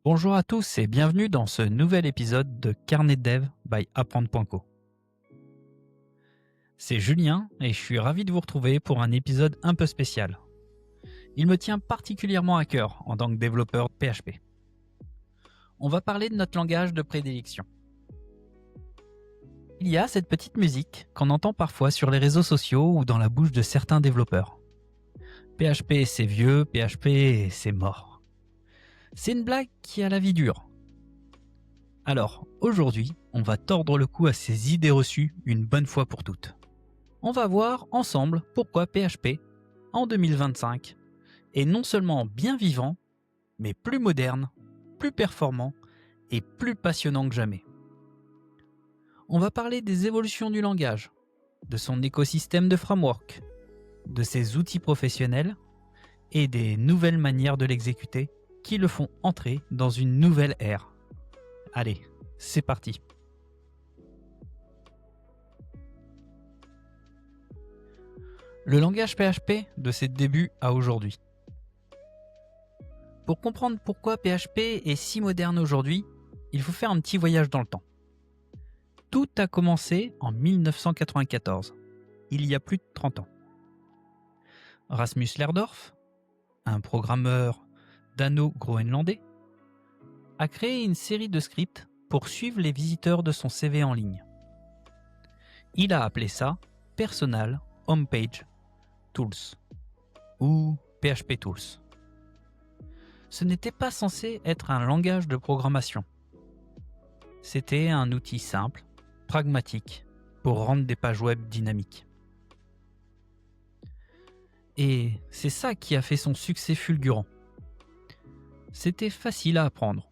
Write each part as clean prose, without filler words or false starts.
Bonjour à tous et bienvenue dans ce nouvel épisode de Carnet de Dev by Apprendre.co. C'est Julien et je suis ravi de vous retrouver pour un épisode un peu spécial. Il me tient particulièrement à cœur en tant que développeur PHP. On va parler de notre langage de prédilection. Il y a cette petite musique qu'on entend parfois sur les réseaux sociaux ou dans la bouche de certains développeurs. PHP c'est vieux, PHP c'est mort. C'est une blague qui a la vie dure. Alors, aujourd'hui, on va tordre le cou à ces idées reçues une bonne fois pour toutes. On va voir ensemble pourquoi PHP, en 2025, est non seulement bien vivant, mais plus moderne, plus performant et plus passionnant que jamais. On va parler des évolutions du langage, de son écosystème de framework, de ses outils professionnels et des nouvelles manières de l'exécuter qui le font entrer dans une nouvelle ère. Allez, c'est parti. Le langage PHP de ses débuts à aujourd'hui. Pour comprendre pourquoi PHP est si moderne aujourd'hui, il faut faire un petit voyage dans le temps. Tout a commencé en 1994, il y a plus de 30 ans. Rasmus Lerdorf, un programmeur dano-groenlandais, a créé une série de scripts pour suivre les visiteurs de son CV en ligne. Il a appelé ça Personal Homepage Tools ou PHP Tools. Ce n'était pas censé être un langage de programmation. C'était un outil simple, pragmatique, pour rendre des pages web dynamiques. Et c'est ça qui a fait son succès fulgurant. C'était facile à apprendre.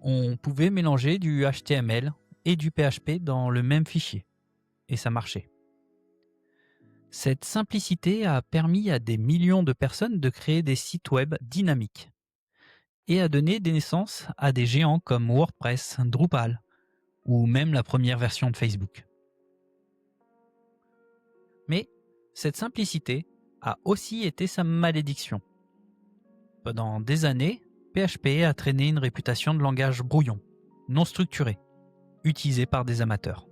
On pouvait mélanger du HTML et du PHP dans le même fichier, et ça marchait. Cette simplicité a permis à des millions de personnes de créer des sites web dynamiques et a donné des naissances à des géants comme WordPress, Drupal ou même la première version de Facebook. Mais cette simplicité a aussi été sa malédiction. Pendant des années, PHP a traîné une réputation de langage brouillon, non structuré, utilisé par des amateurs.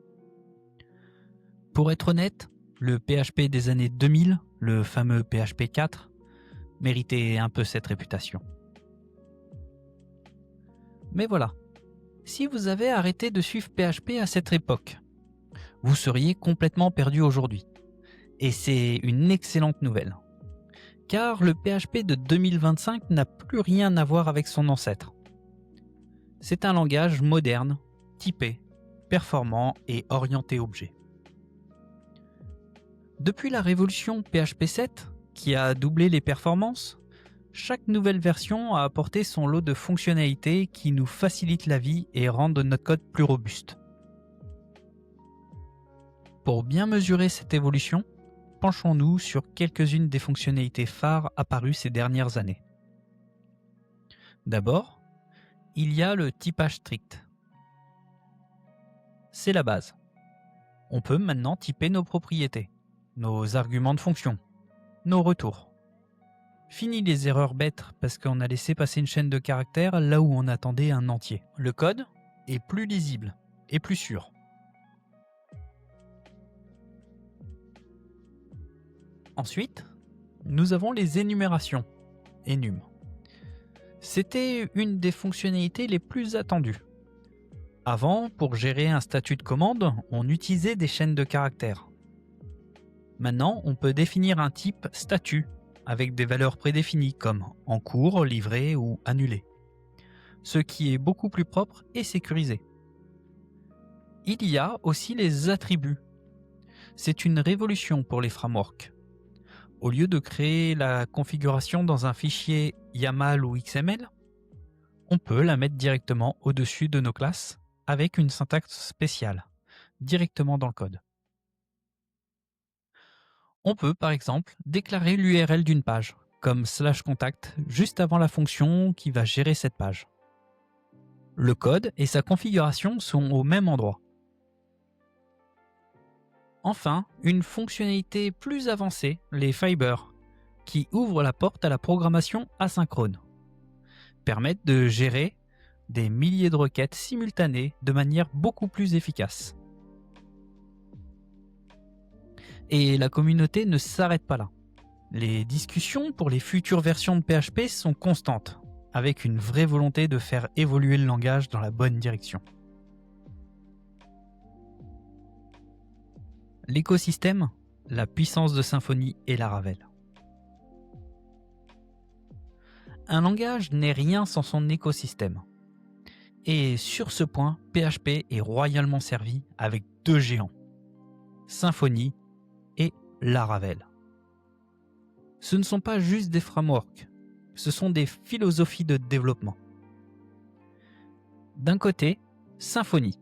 Pour être honnête, le PHP des années 2000, le fameux PHP 4, méritait un peu cette réputation. Mais voilà, si vous avez arrêté de suivre PHP à cette époque, vous seriez complètement perdu aujourd'hui. Et c'est une excellente nouvelle. Car le PHP de 2025 n'a plus rien à voir avec son ancêtre. C'est un langage moderne, typé, performant et orienté objet. Depuis la révolution PHP 7, qui a doublé les performances, chaque nouvelle version a apporté son lot de fonctionnalités qui nous facilitent la vie et rendent notre code plus robuste. Pour bien mesurer cette évolution, penchons-nous sur quelques-unes des fonctionnalités phares apparues ces dernières années. D'abord, il y a le typage strict. C'est la base. On peut maintenant typer nos propriétés, nos arguments de fonction, nos retours. Fini les erreurs bêtes parce qu'on a laissé passer une chaîne de caractères là où on attendait un entier. Le code est plus lisible et plus sûr. Ensuite, nous avons les énumérations, enum. C'était une des fonctionnalités les plus attendues. Avant, pour gérer un statut de commande, on utilisait des chaînes de caractères. Maintenant, on peut définir un type statut avec des valeurs prédéfinies comme en cours, livré ou annulé, ce qui est beaucoup plus propre et sécurisé. Il y a aussi les attributs. C'est une révolution pour les frameworks. Au lieu de créer la configuration dans un fichier YAML ou XML, on peut la mettre directement au-dessus de nos classes avec une syntaxe spéciale, directement dans le code. On peut par exemple déclarer l'URL d'une page, comme /contact, juste avant la fonction qui va gérer cette page. Le code et sa configuration sont au même endroit. Enfin, une fonctionnalité plus avancée, les Fiber, qui ouvrent la porte à la programmation asynchrone. permettent de gérer des milliers de requêtes simultanées de manière beaucoup plus efficace. Et la communauté ne s'arrête pas là. Les discussions pour les futures versions de PHP sont constantes, avec une vraie volonté de faire évoluer le langage dans la bonne direction. L'écosystème, la puissance de Symfony et Laravel. Un langage n'est rien sans son écosystème. Et sur ce point, PHP est royalement servi avec deux géants, Symfony et Laravel. Ce ne sont pas juste des frameworks, ce sont des philosophies de développement. D'un côté, Symfony.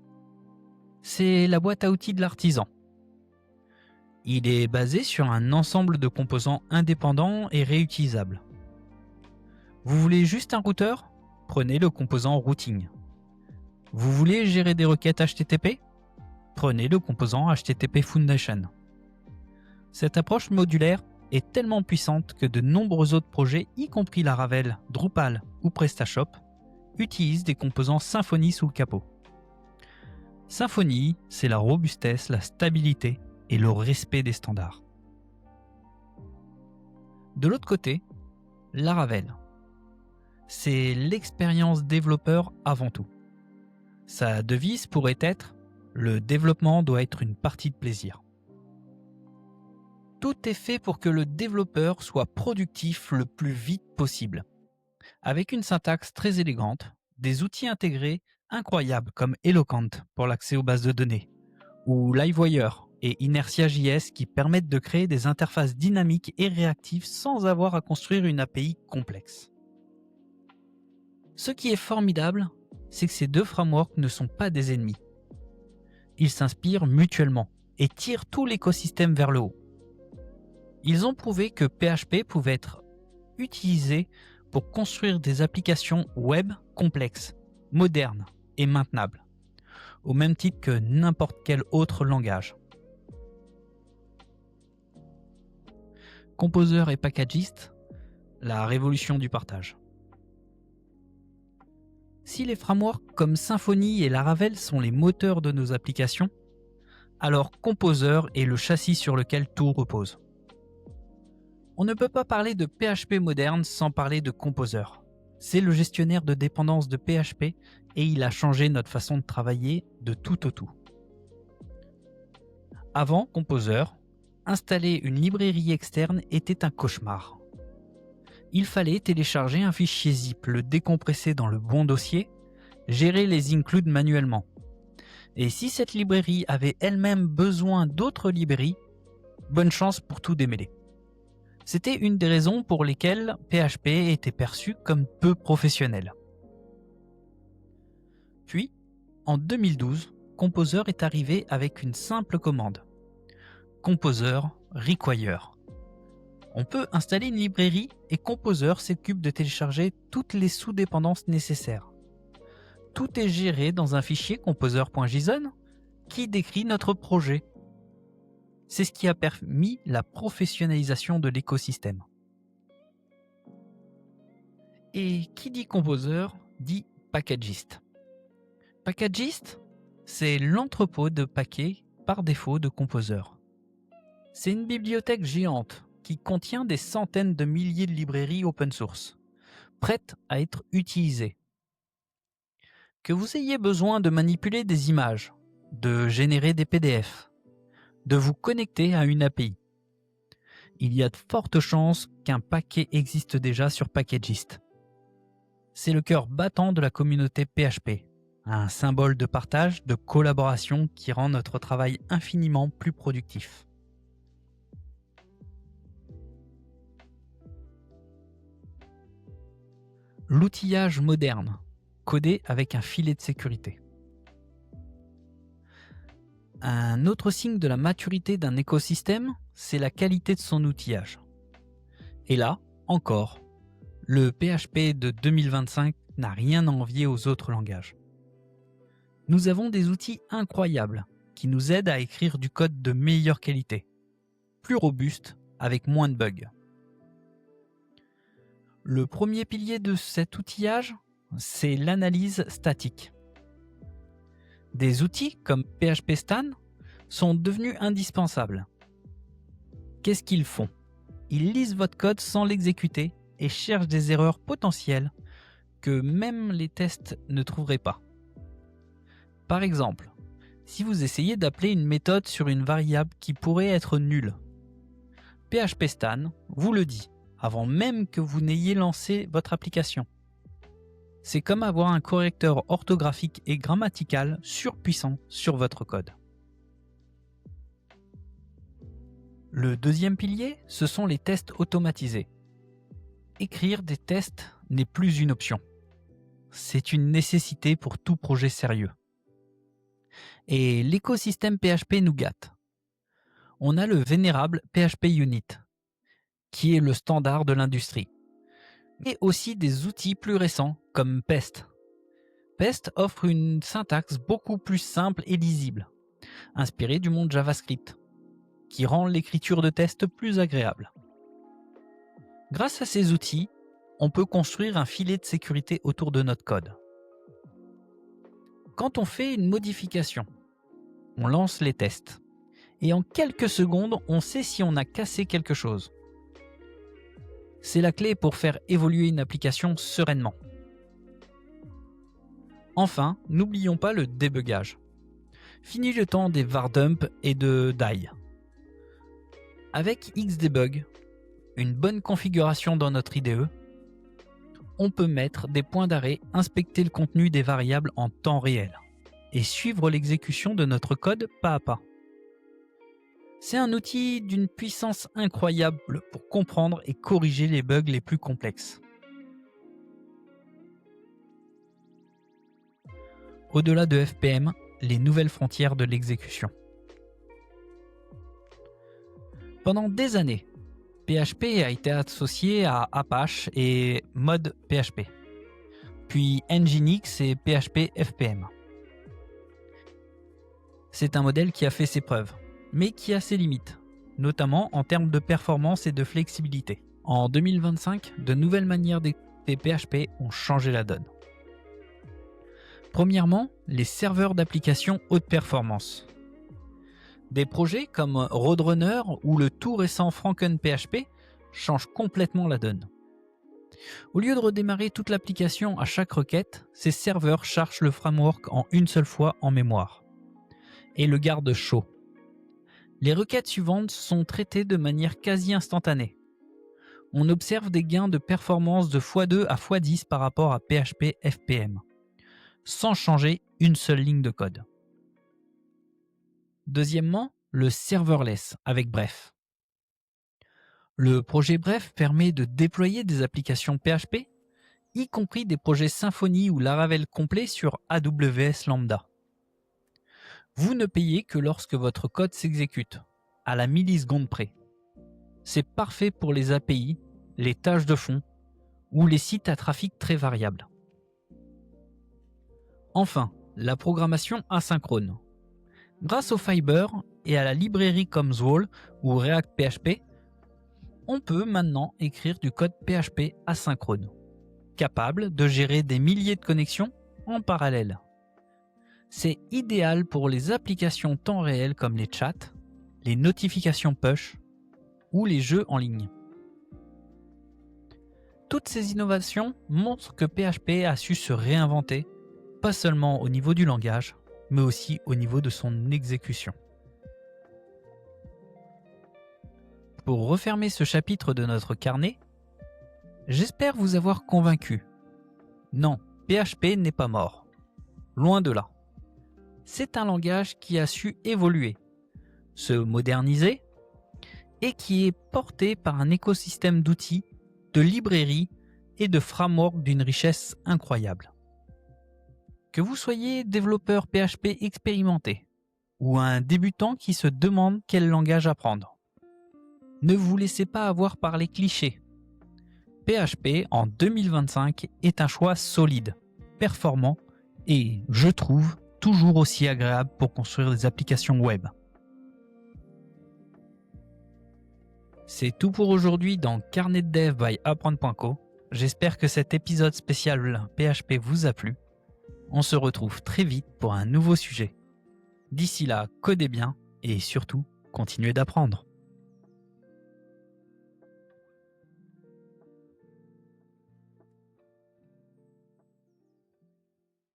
C'est la boîte à outils de l'artisan. Il est basé sur un ensemble de composants indépendants et réutilisables. Vous voulez juste un routeur? Prenez le composant routing. Vous voulez gérer des requêtes HTTP? Prenez le composant HTTP Foundation. Cette approche modulaire est tellement puissante que de nombreux autres projets, y compris Laravel, Drupal ou PrestaShop, utilisent des composants Symfony sous le capot. Symfony, c'est la robustesse, la stabilité et le respect des standards. De l'autre côté, Laravel. C'est l'expérience développeur avant tout. Sa devise pourrait être « Le développement doit être une partie de plaisir ». Tout est fait pour que le développeur soit productif le plus vite possible. Avec une syntaxe très élégante, des outils intégrés incroyables comme Eloquent pour l'accès aux bases de données, ou Livewire et Inertia.js qui permettent de créer des interfaces dynamiques et réactives sans avoir à construire une API complexe. Ce qui est formidable, c'est que ces deux frameworks ne sont pas des ennemis. Ils s'inspirent mutuellement et tirent tout l'écosystème vers le haut. Ils ont prouvé que PHP pouvait être utilisé pour construire des applications web complexes, modernes et maintenables, au même titre que n'importe quel autre langage. Composer et Packagist, la révolution du partage. Si les frameworks comme Symfony et Laravel sont les moteurs de nos applications, alors Composer est le châssis sur lequel tout repose. On ne peut pas parler de PHP moderne sans parler de Composer. C'est le gestionnaire de dépendance de PHP et il a changé notre façon de travailler de tout au tout. Avant Composer, installer une librairie externe était un cauchemar. Il fallait télécharger un fichier zip, le décompresser dans le bon dossier, gérer les includes manuellement. Et si cette librairie avait elle-même besoin d'autres librairies, bonne chance pour tout démêler. C'était une des raisons pour lesquelles PHP était perçu comme peu professionnel. Puis, en 2012, Composer est arrivé avec une simple commande. Composer Require. On peut installer une librairie et Composer s'occupe de télécharger toutes les sous-dépendances nécessaires. Tout est géré dans un fichier composer.json qui décrit notre projet. C'est ce qui a permis la professionnalisation de l'écosystème. Et qui dit Composer dit Packagist. Packagist, c'est l'entrepôt de paquets par défaut de Composer. C'est une bibliothèque géante qui contient des centaines de milliers de librairies open source, prêtes à être utilisées. Que vous ayez besoin de manipuler des images, de générer des PDF, de vous connecter à une API. Il y a de fortes chances qu'un paquet existe déjà sur Packagist. C'est le cœur battant de la communauté PHP, un symbole de partage, de collaboration qui rend notre travail infiniment plus productif. L'outillage moderne, codé avec un filet de sécurité. Un autre signe de la maturité d'un écosystème, c'est la qualité de son outillage. Et là, encore, le PHP de 2025 n'a rien à envier aux autres langages. Nous avons des outils incroyables qui nous aident à écrire du code de meilleure qualité, plus robuste, avec moins de bugs. Le premier pilier de cet outillage, c'est l'analyse statique. Des outils comme PHP Stan sont devenus indispensables. Qu'est-ce qu'ils font? Ils lisent votre code sans l'exécuter et cherchent des erreurs potentielles que même les tests ne trouveraient pas. Par exemple, si vous essayez d'appeler une méthode sur une variable qui pourrait être nulle, PHP Stan vous le dit avant même que vous n'ayez lancé votre application. C'est comme avoir un correcteur orthographique et grammatical surpuissant sur votre code. Le deuxième pilier, ce sont les tests automatisés. Écrire des tests n'est plus une option. C'est une nécessité pour tout projet sérieux. Et l'écosystème PHP nous gâte. On a le vénérable PHP Unit, qui est le standard de l'industrie, mais aussi des outils plus récents comme Pest. Pest offre une syntaxe beaucoup plus simple et lisible, inspirée du monde JavaScript, qui rend l'écriture de tests plus agréable. Grâce à ces outils, on peut construire un filet de sécurité autour de notre code. Quand on fait une modification, on lance les tests, et en quelques secondes, on sait si on a cassé quelque chose. C'est la clé pour faire évoluer une application sereinement. Enfin, n'oublions pas le débugage. Fini le temps des vardump et de die. Avec Xdebug, une bonne configuration dans notre IDE, on peut mettre des points d'arrêt, inspecter le contenu des variables en temps réel et suivre l'exécution de notre code pas à pas. C'est un outil d'une puissance incroyable pour comprendre et corriger les bugs les plus complexes. Au-delà de FPM, les nouvelles frontières de l'exécution. Pendant des années, PHP a été associé à Apache et Mod PHP, puis Nginx et PHP FPM. C'est un modèle qui a fait ses preuves, mais qui a ses limites, notamment en termes de performance et de flexibilité. En 2025, de nouvelles manières d'écouter PHP ont changé la donne. Premièrement, les serveurs d'applications haute performance. Des projets comme Roadrunner ou le tout récent FrankenPHP changent complètement la donne. Au lieu de redémarrer toute l'application à chaque requête, ces serveurs chargent le framework en une seule fois en mémoire et le gardent chaud. Les requêtes suivantes sont traitées de manière quasi instantanée. On observe des gains de performance de x2 à x10 par rapport à PHP FPM, sans changer une seule ligne de code. Deuxièmement, le serverless avec Bref. Le projet Bref permet de déployer des applications PHP, y compris des projets Symfony ou Laravel complets sur AWS Lambda. Vous ne payez que lorsque votre code s'exécute, à la milliseconde près. C'est parfait pour les API, les tâches de fond ou les sites à trafic très variable. Enfin, la programmation asynchrone. Grâce au Fiber et à la librairie comme Zwall ou React PHP, on peut maintenant écrire du code PHP asynchrone, capable de gérer des milliers de connexions en parallèle. C'est idéal pour les applications temps réel comme les chats, les notifications push ou les jeux en ligne. Toutes ces innovations montrent que PHP a su se réinventer, pas seulement au niveau du langage, mais aussi au niveau de son exécution. Pour refermer ce chapitre de notre carnet, j'espère vous avoir convaincu. Non, PHP n'est pas mort. Loin de là. C'est un langage qui a su évoluer, se moderniser et qui est porté par un écosystème d'outils, de librairies et de frameworks d'une richesse incroyable. Que vous soyez développeur PHP expérimenté ou un débutant qui se demande quel langage apprendre, ne vous laissez pas avoir par les clichés. PHP en 2025 est un choix solide, performant et, je trouve, toujours aussi agréable pour construire des applications web. C'est tout pour aujourd'hui dans Carnet de Dev by Apprendre.co. j'espère que cet épisode spécial PHP vous a plu. On se retrouve très vite pour un nouveau sujet. D'ici là, codez bien et surtout, continuez d'apprendre.